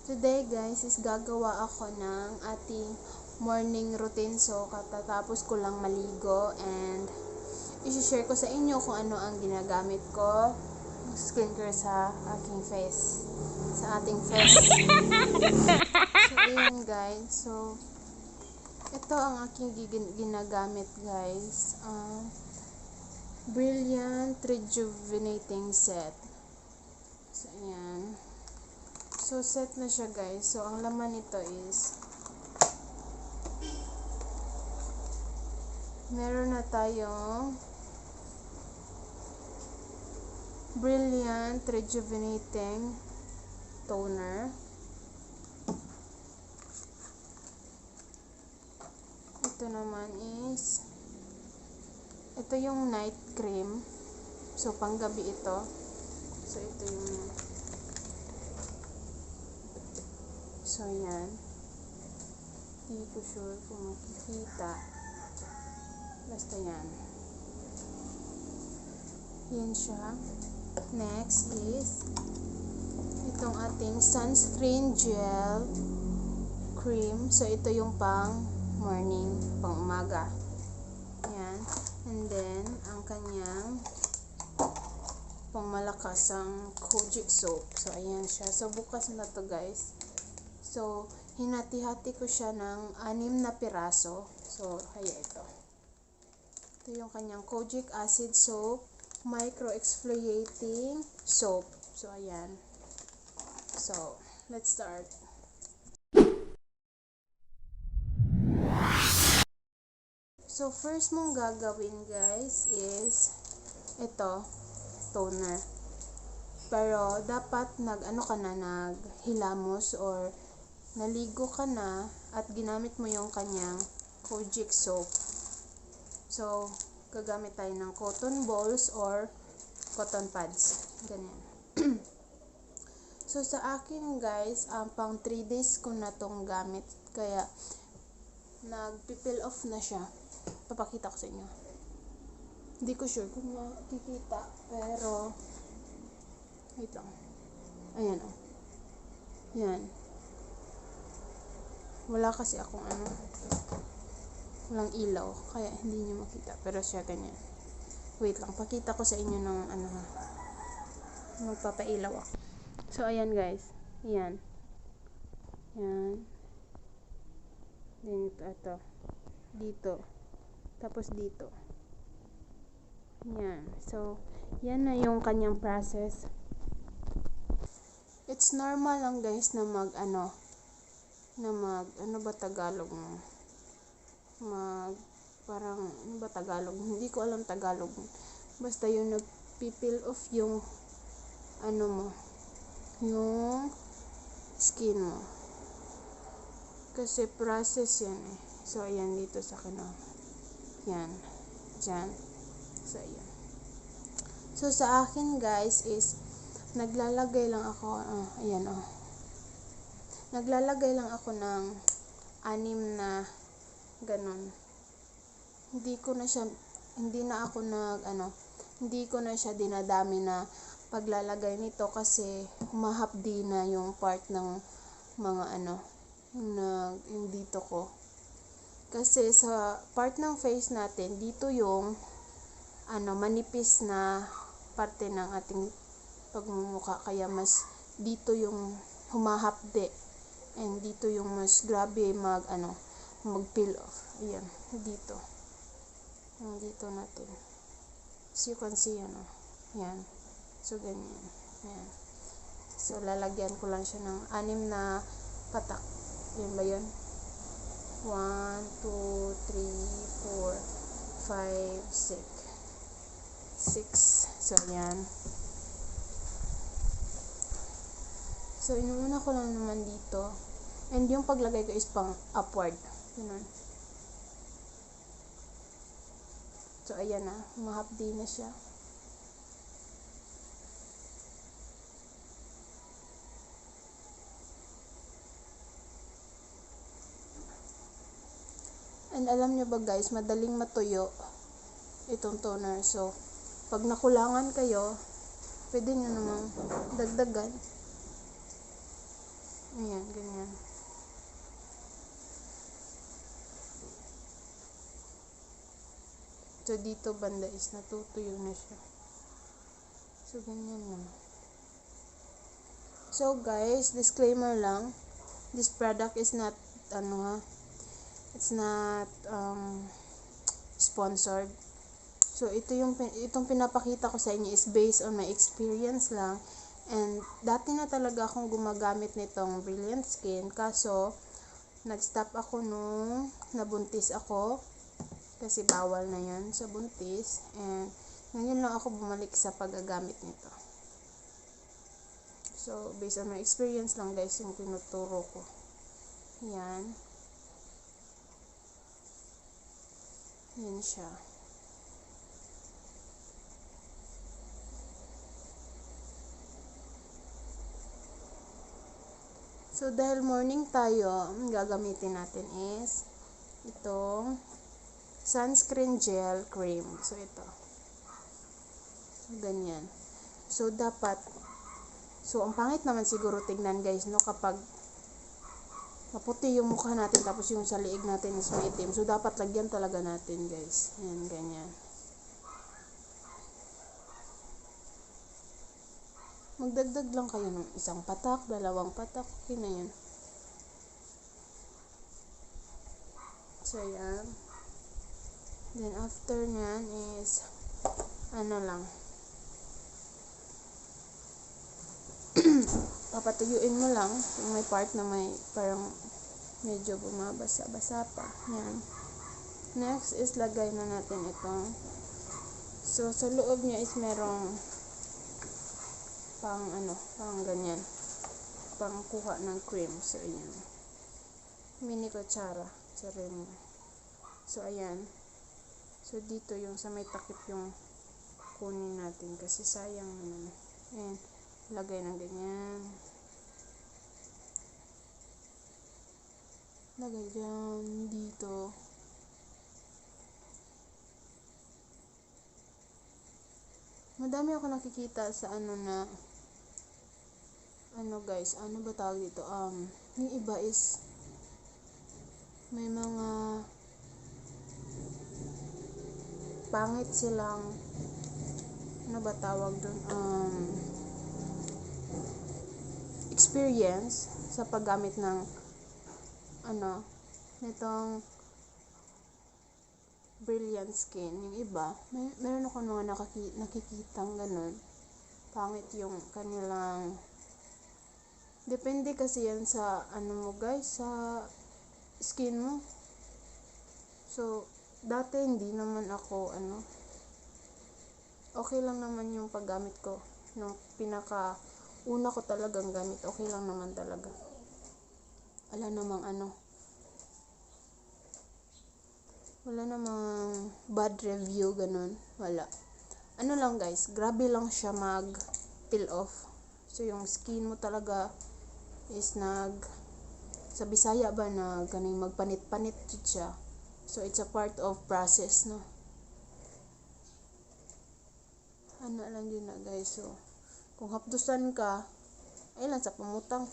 Today guys is gagawa ako ng ating morning routine. So katatapos ko lang maligo and i-share ko sa inyo kung ano ang ginagamit ko skincare sa aking face. Sa ating face. So ayan guys. So ito ang aking ginagamit guys. Brilliant Rejuvenating Set. So ayan. So, set na siya guys. So, ang laman nito is meron na tayong Brilliant Rejuvenating Toner. Ito naman is ito yung night cream. So, panggabi ito. So, ito yung so, yan. Hindi ko sure kung makikita. Basta yan. Yan siya. Next is itong ating sunscreen gel cream. So, ito yung pang morning, pang umaga. Yan. And then, ang kanyang pang malakas ang Kojic soap. So, ayan siya. So, bukas na to guys. So, hinati-hati ko siya ng 6 na piraso. So, kaya ito. Ito yung kanyang Kojic Acid Soap, Micro Exfoliating Soap. So, ayan. So, let's start. So, first mong gagawin guys is ito, toner. Pero, dapat naghilamos or naligo ka na at ginamit mo yung kanyang Kojic soap. So, gagamit tayo ng cotton balls or cotton pads. Ganyan. So, sa akin guys, pang 3 days ko na tong gamit. Kaya, nag-peel off na siya. Papakita ko sa inyo. Hindi ko sure kung makikita. Pero, wait lang. Ayan o. Yan. Wala kasi akong walang ilaw, kaya hindi nyo makita. Pero siya ganyan. Wait lang, pakita ko sa inyo ng magpapailaw ako. So, ayan guys. Ayan. Yan. Then, ito. Dito. Tapos dito. Yan. So, yan na yung kanyang process. It's normal lang guys na ano ba Tagalog mo? Parang, ano ba Tagalog? Hindi ko alam Tagalog. Basta yung nagpipil off yung, yung skin mo. Kasi process yan eh. So, ayan dito sa akin. Yan. Diyan. So, ayan. So, sa akin guys is, naglalagay lang ako, ayan naglalagay lang ako ng 6 na ganun. Hindi ko na siya dinadami na paglalagay nito kasi humahapdi na yung part ng mga yung dito ko. Kasi sa part ng face natin, dito yung manipis na parte ng ating pagmumukha, kaya mas dito yung humahapde. And dito yung mas grabe mag-peel off. Ayan, dito. Yung dito natin. So, you can see, Ayan. So, ganyan. Ayan. So, lalagyan ko lang siya ng 6 na patak. Yan ba yun? 1, 2, 3, 4, 5, 6. So, ayan. So, inuuna ko lang naman dito. And yung paglagay ko is pang upward. Ganun. So, ayan na. Mahapdi na siya. And alam nyo ba guys, madaling matuyo itong toner. So, pag nakulangan kayo, pwede nyo namang dagdagan. Ayan, ganyan. So, dito banda is natutuyo na siya. So, ganyan lang. So, guys, disclaimer lang. This product is not, it's not, sponsored. So, itong pinapakita ko sa inyo is based on my experience lang. And, dati na talaga akong gumagamit nitong Brilliant Skin. Kaso, nag-stop ako nung nabuntis ako. Kasi bawal na yan sa buntis. And, ngayon lang ako bumalik sa paggagamit nito. So, based on my experience lang guys, yung tinuturo ko. Yan. Yan siya. So, dahil morning tayo, ang gagamitin natin is itong sunscreen gel cream. So, ito. Ganyan. So, dapat, ang pangit naman siguro tignan guys, no, kapag maputi yung mukha natin, tapos yung sa liig natin is maitim. So, dapat lagyan talaga natin guys. Yan, ganyan. Magdagdag lang kayo ng isang patak, dalawang patak, okay na yan. So, yan. Then, after nyan is, papatuyuin mo lang yung may part na may parang medyo bumabasa-basa pa. Yan. Next is, lagay na natin itong, so, sa loob niya is merong pang ganyan, pang kuha ng cream. So, ayan, mini kutsara, sarili. So, ayan, so, dito yung sa may takip yung kunin natin, kasi sayang naman. Ayan, lagay ng ganyan, lagay dyan, dito. Madami ako nakikita sa guys, ba tawag dito? Yung iba is may mga pangit silang, ba tawag dun? Experience sa paggamit ng nitong Brilliant Skin. Yung iba, meron ako mga nakikitang ganun. Pangit yung kanilang, depende kasi yan sa mo guys, sa skin mo. So, dati hindi naman ako okay lang naman yung paggamit ko. Nung una ko talagang gamit, okay lang naman talaga. Wala namang bad review, ganun. Wala. Lang guys, grabe lang siya mag-peel off. So, yung skin mo talaga is sa Bisaya ba na ganing magpanit-panit siya. So, it's a part of process, no? Lang din na guys. So, kung hapdusan ka, ay lang sa pamutang.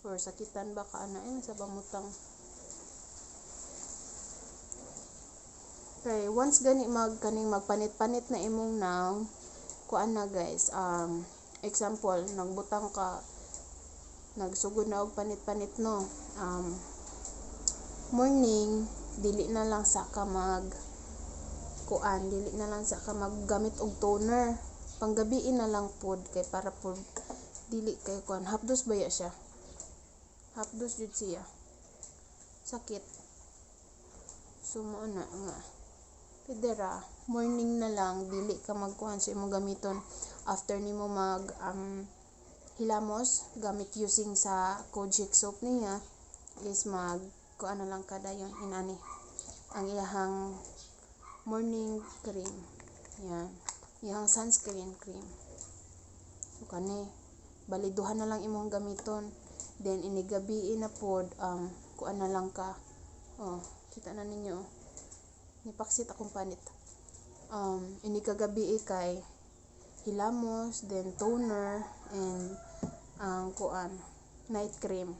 Or sakitan ba ka, ay lang sa pamutang. Okay, once magpanit-panit na imong now, guys, example, nagbutang ka, nagsugod na og panit-panit, no, morning, dili na lang sa ka maggamit og toner, panggabiin na lang pod, kay para pod dili kay hapdos baya siya, hapdos jud siya, sakit. So, mo na nga, pidera, morning na lang, dili ka magkuhan sa imong gamiton. After nimo hilamos, gamit using sa Kojic soap niya, is kuan na lang kada yung ang iyahang morning cream. Yan. Iyahang sunscreen cream. So, baliduhan na lang imong gamiton. Then, inigabi na pod, kuan na lang ka. Kita na ninyo. Nipaksit akong panit. Inikagabi kay hilamos, then toner, and night cream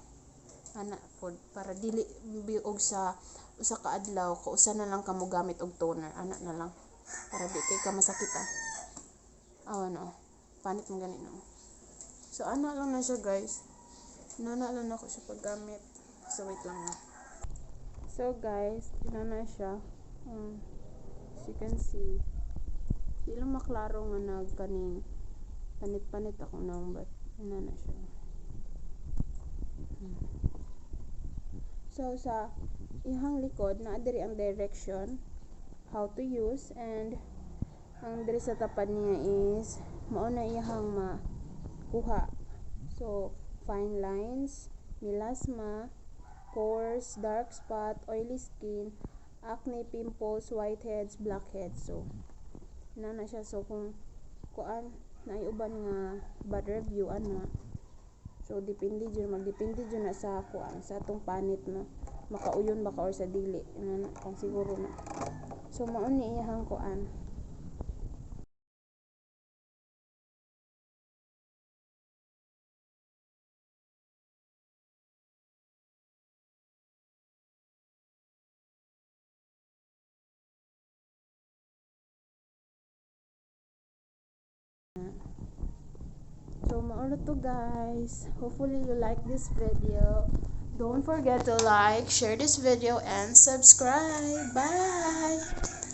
ana pod para dili biog sa usa ka adlaw ko usa na lang kamo gamit og toner ana na lang para di kay ka masakitan. No. Panit mo gani no. So ana lang na siya guys. Nana lang ako siya paggamit. So wait lang na. So guys, inana siya. As you can see, di lang maklaro nga nagkaning panit-panit ako nang but inana siya. So sa ihang likod na diri ang direction how to use, and ang diri sa tapad niya is mao na iyang makuha. So fine lines, melasma, pores, dark spot, oily skin, acne, pimples, whiteheads, blackheads. So na siya. So kung kuan naay uban nga bad review ana, so depende jud magdepende jud na sa kuan sa atong panit no, makauyon ba ka or sa dili na kung siguro na. So mao ni iyang kuan. So mauna to guys. Hopefully you like this video. Don't forget to like, share this video, and subscribe. Bye!